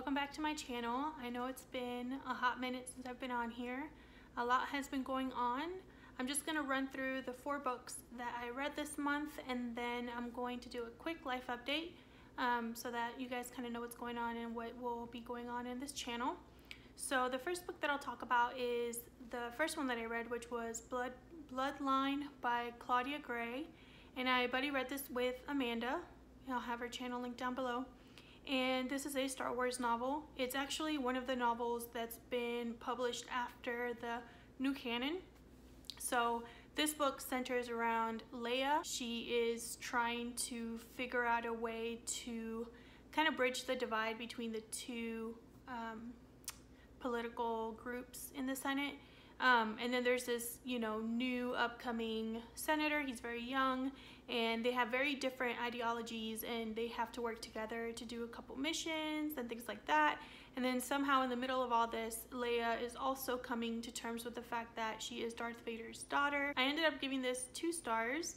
welcome back to my channel. I know it's been a hot minute since I've been on here. A lot has been going on. I'm just going to run through the 4 books that I read this month, and then I'm going to do a quick life update so that you guys kind of know what's going on and what will be going on in this channel. So the first book that I'll talk about is the first one that I read, which was Bloodline by Claudia Gray, and I buddy read this with Amanda. I'll have her channel linked down below. And this is a Star Wars novel. It's actually one of the novels that's been published after the new canon. So this book centers around Leia. She is trying to figure out a way to kind of bridge the divide between the two political groups in the Senate. And then there's this, new upcoming senator. He's very young, and they have very different ideologies, and they have to work together to do a couple missions and things like that. And then somehow in the middle of all this, Leia is also coming to terms with the fact that she is Darth Vader's daughter. I ended up giving this 2 stars.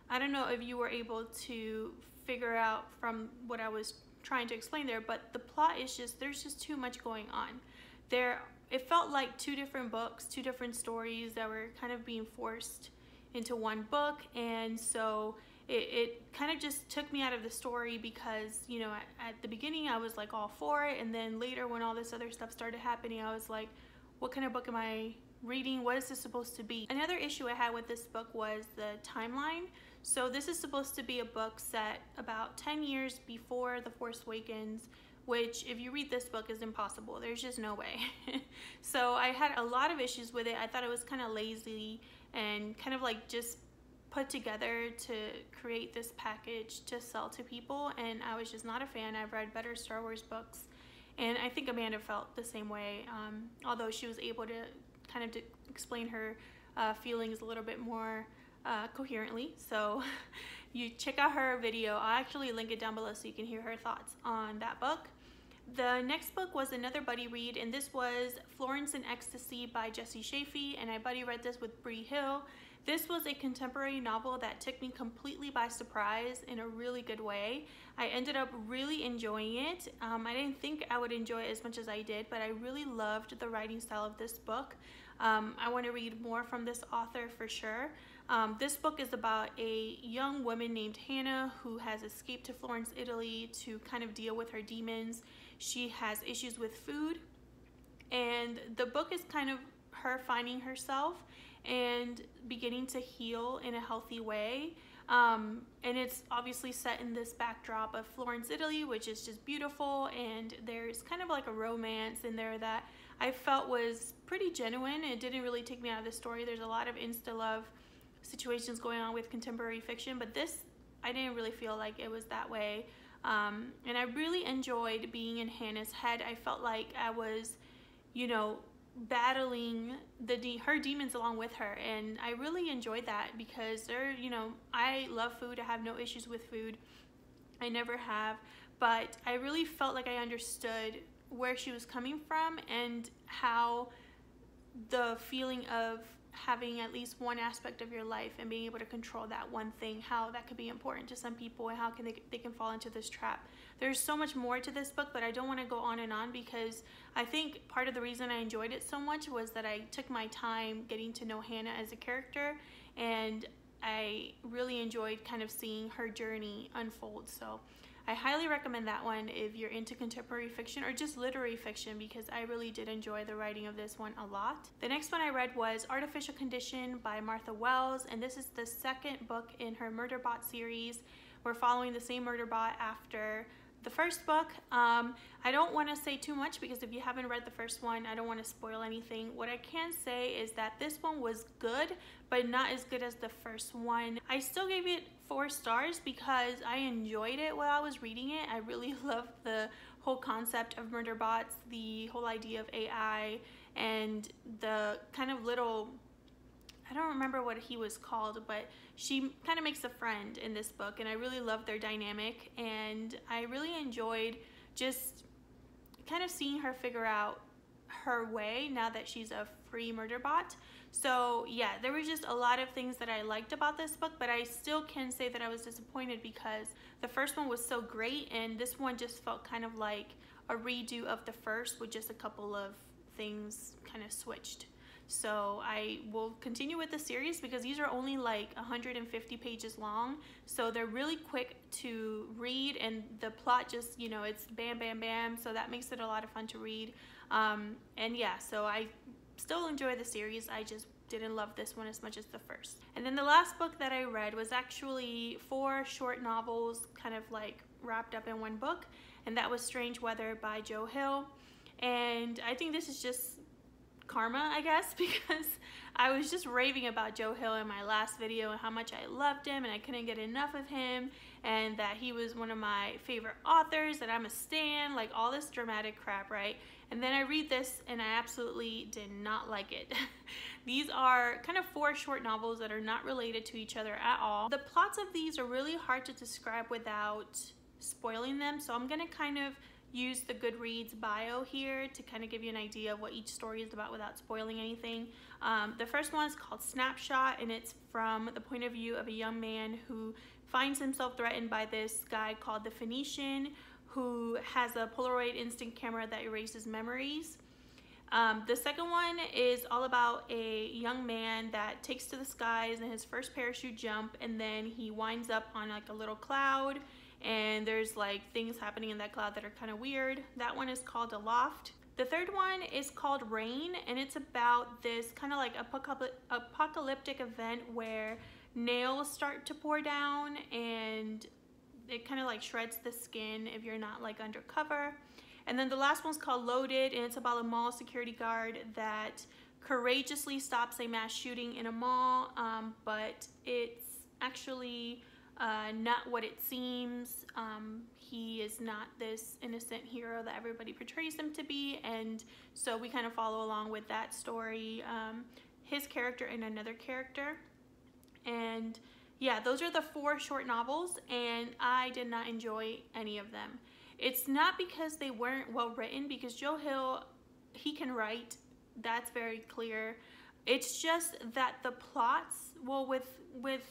I don't know if you were able to figure out from what I was trying to explain there, but the plot is just, there's just too much going on. It felt like 2 different books, 2 different stories that were kind of being forced into one book, and so it kind of just took me out of the story because, at the beginning I was like all for it, and then later when all this other stuff started happening, I was like, what kind of book am I reading? What is this supposed to be? Another issue I had with this book was the timeline. So this is supposed to be a book set about 10 years before The Force Awakens, which if you read this book is impossible. There's just no way. So I had a lot of issues with it. I thought it was kind of lazy and kind of like just put together to create this package to sell to people, and I was just not a fan. I've read better Star Wars books, and I think Amanda felt the same way, although she was able to kind of explain her feelings a little bit more coherently. So you check out her video. I'll actually link it down below so you can hear her thoughts on that book. The next book was another buddy read, and this was Florence and Ecstasy by Jessie, Chaffee, and I buddy read this with Bree Hill. This was a contemporary novel that took me completely by surprise in a really good way. I ended up really enjoying it. I didn't think I would enjoy it as much as I did, but I really loved the writing style of this book. I want to read more from this author for sure. This book is about a young woman named Hannah who has escaped to Florence, Italy to kind of deal with her demons. She has issues with food, and the book is kind of her finding herself and beginning to heal in a healthy way. And it's obviously set in this backdrop of Florence, Italy, which is just beautiful, and there's kind of like a romance in there that I felt was pretty genuine. It didn't really take me out of the story. There's a lot of insta-love situations going on with contemporary fiction, but this, I didn't really feel like it was that way. And I really enjoyed being in Hannah's head. I felt like I was, battling her demons along with her, and I really enjoyed that because I love food. I have no issues with food. I never have, but I really felt like I understood where she was coming from and how the feeling of having at least one aspect of your life and being able to control that one thing, how that could be important to some people, and how they can fall into this trap. There's so much more to this book, but I don't want to go on and on because I think part of the reason I enjoyed it so much was that I took my time getting to know Hannah as a character, and I really enjoyed kind of seeing her journey unfold. So I highly recommend that one if you're into contemporary fiction or just literary fiction, because I really did enjoy the writing of this one a lot. The next one I read was Artificial Condition by Martha Wells, and this is the 2nd book in her Murderbot series. We're following the same Murderbot after the first book. I don't want to say too much because if you haven't read the first one, I don't want to spoil anything. What I can say is that this one was good, but not as good as the first one. I still gave it 4 stars because I enjoyed it while I was reading it. I really loved the whole concept of Murderbots, the whole idea of AI, and the kind of little, I don't remember what he was called, but she kind of makes a friend in this book, and I really loved their dynamic, and I really enjoyed just kind of seeing her figure out her way now that she's a free Murderbot. So yeah, there were just a lot of things that I liked about this book, but I still can say that I was disappointed because the first one was so great, and this one just felt kind of like a redo of the first with just a couple of things kind of switched. So I will continue with the series because these are only like 150 pages long, so they're really quick to read, and the plot just, you know, it's bam bam bam, so that makes it a lot of fun to read. And yeah, so I still enjoy the series, I just didn't love this one as much as the first. And then the last book that I read was actually 4 short novels kind of like wrapped up in one book, and that was Strange Weather by Joe Hill. And I think this is just karma, I guess, because I was just raving about Joe Hill in my last video and how much I loved him and I couldn't get enough of him, and that he was one of my favorite authors, that I'm a stan, like all this dramatic crap, right? And then I read this and I absolutely did not like it. These are kind of 4 short novels that are not related to each other at all. The plots of these are really hard to describe without spoiling them, so I'm gonna kind of use the Goodreads bio here to kind of give you an idea of what each story is about without spoiling anything. The first one is called Snapshot, and it's from the point of view of a young man who finds himself threatened by this guy called the Phoenician, who has a Polaroid instant camera that erases memories. The second one is all about a young man that takes to the skies in his first parachute jump, and then he winds up on like a little cloud, and there's like things happening in that cloud that are kind of weird. That one is called Aloft. The third one is called Rain, and it's about this kind of like apocalyptic event where nails start to pour down, and it kind of like shreds the skin if you're not like undercover. And then the last one's called Loaded, and it's about a mall security guard that courageously stops a mass shooting in a mall, but it's actually not what it seems. He is not this innocent hero that everybody portrays him to be, and so we kind of follow along with that story, his character and another character. And yeah, those are the 4 short novels, and I did not enjoy any of them. It's not because they weren't well written, because Joe Hill, he can write, that's very clear. It's just that the plots, well, with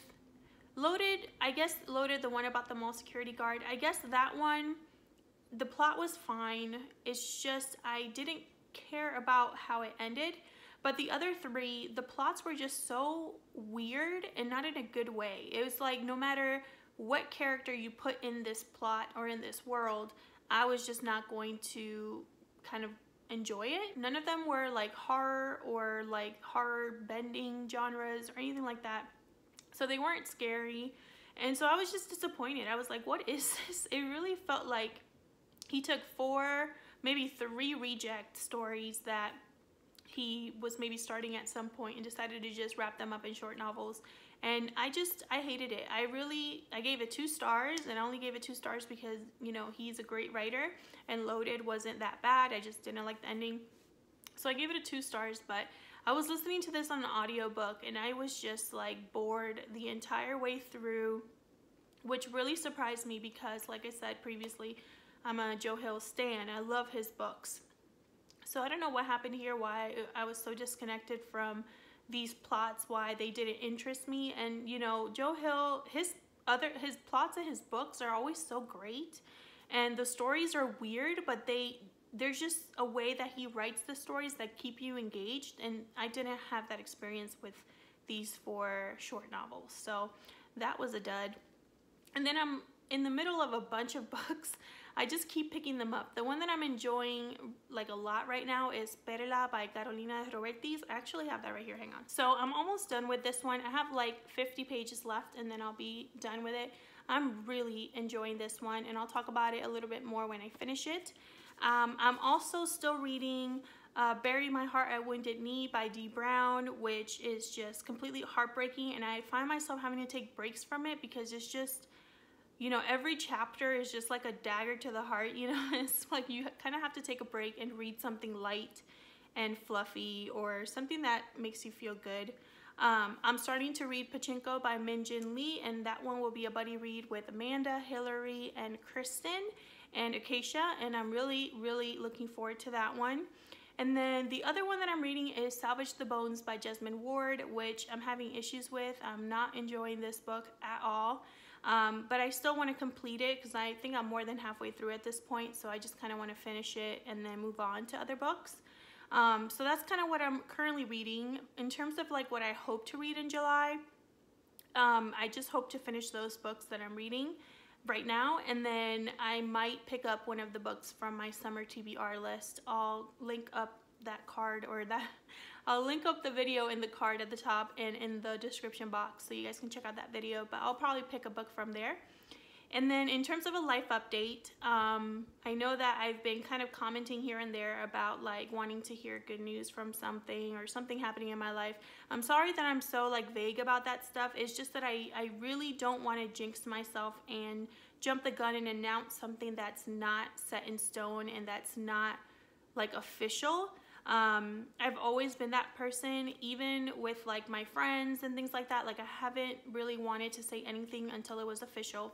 Loaded, I guess Loaded, the one about the mall security guard, I guess that one, the plot was fine. It's just I didn't care about how it ended. But the other 3, the plots were just so weird, and not in a good way. It was like no matter what character you put in this plot or in this world, I was just not going to kind of enjoy it. None of them were like horror or like horror bending genres or anything like that. So they weren't scary, and so I was just disappointed. I was like, what is this? It really felt like he took 4, maybe 3 reject stories that he was maybe starting at some point and decided to just wrap them up in short novels. And I hated it. I gave it 2 stars, and I only gave it 2 stars because, you know, he's a great writer, and Loaded wasn't that bad. I just didn't like the ending. So I gave it a 2 stars, but I was listening to this on an audiobook, and I was just like bored the entire way through, which really surprised me because, like I said previously, I'm a Joe Hill stan. I love his books. So I don't know what happened here, why I was so disconnected from these plots, why they didn't interest me. And you know, Joe Hill, his plots in his books are always so great, and the stories are weird, but there's just a way that he writes the stories that keep you engaged, and I didn't have that experience with these 4 short novels. So that was a dud. And then I'm in the middle of a bunch of books. I just keep picking them up. The one that I'm enjoying like a lot right now is Perla by Carolina Robertis. I actually have that right here, hang on. So I'm almost done with this one. I have like 50 pages left, and then I'll be done with it. I'm really enjoying this one, and I'll talk about it a little bit more when I finish it. I'm also still reading Bury My Heart at Wounded Knee by Dee Brown, which is just completely heartbreaking, and I find myself having to take breaks from it because it's just, you know, every chapter is just like a dagger to the heart, you know. It's like you kind of have to take a break and read something light and fluffy, or something that makes you feel good. I'm starting to read Pachinko by Min Jin Lee, and that one will be a buddy read with Amanda, Hillary, and Kristen, and Acacia, and I'm really, really looking forward to that one. And then the other one that I'm reading is Salvage the Bones by Jesmyn, which I'm having issues with. I'm not enjoying this book at all. but I still want to complete it because I think I'm more than halfway through at this point, so I just kind of want to finish it and then move on to other books. So that's kind of what I'm currently reading. In terms of like what I hope to read in July, I just hope to finish those books that I'm reading right now, and then I might pick up one of the books from my summer TBR list. I'll link up that card, or that I'll link up the video in the card at the top and in the description box so you guys can check out that video, but I'll probably pick a book from there. And then in terms of a life update, I know that I've been kind of commenting here and there about like wanting to hear good news from something or something happening in my life. I'm sorry that I'm so like vague about that stuff. It's just that I really don't want to jinx myself and jump the gun and announce something that's not set in stone and that's not like official. I've always been that person, even with like my friends and things like that. Like I haven't really wanted to say anything until it was official.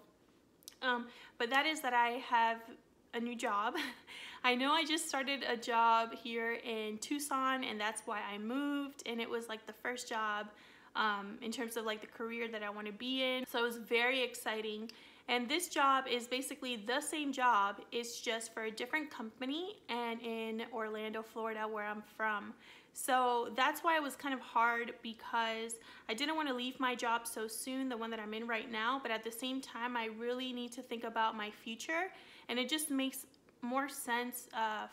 But that is that I have a new job. I know I just started a job here in Tucson, and that's why I moved, and it was like the first job in terms of like the career that I want to be in. So it was very exciting. And this job is basically the same job. It's just for a different company and in Orlando, Florida, where I'm from. So that's why it was kind of hard, because I didn't want to leave my job so soon, the one that I'm in right now, but at the same time, I really need to think about my future, and it just makes more sense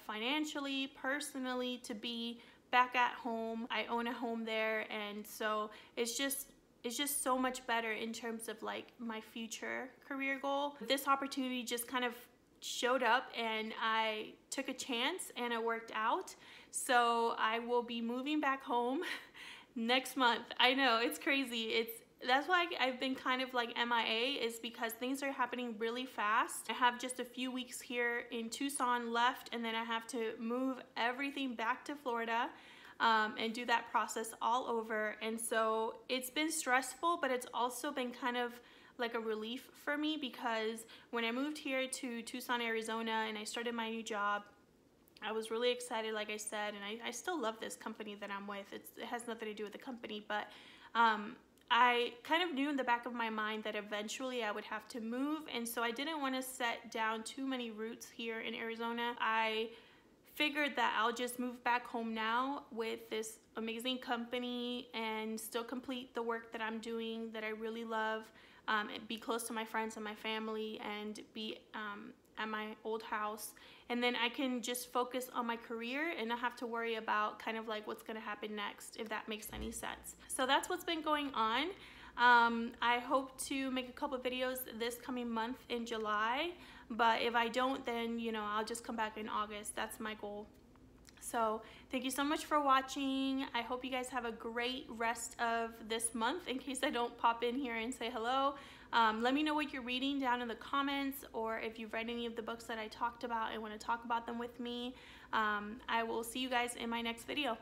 financially, personally, to be back at home. I own a home there, and so it's just so much better in terms of like my future career goal. This opportunity just kind of showed up, and I took a chance, and it worked out. So I will be moving back home next month. I know, it's crazy. That's why I've been kind of like MIA, is because things are happening really fast. I have just a few weeks here in Tucson left, and then I have to move everything back to Florida and do that process all over. And so it's been stressful, but it's also been kind of like a relief for me, because when I moved here to Tucson, Arizona, and I started my new job, I was really excited, like I said, and I still love this company that I'm with. It has nothing to do with the company, but I kind of knew in the back of my mind that eventually I would have to move, and so I didn't want to set down too many roots here in Arizona. I figured that I'll just move back home now with this amazing company and still complete the work that I'm doing that I really love, and be close to my friends and my family, and be at my old house, and then I can just focus on my career and not have to worry about kind of like what's going to happen next, if that makes any sense. So that's what's been going on. I hope to make a couple videos this coming month in July, but if I don't, then you know, I'll just come back in August. That's my goal. So thank you so much for watching. I hope you guys have a great rest of this month, in case I don't pop in here and say hello. Let me know what you're reading down in the comments, or if you've read any of the books that I talked about and want to talk about them with me. I will see you guys in my next video.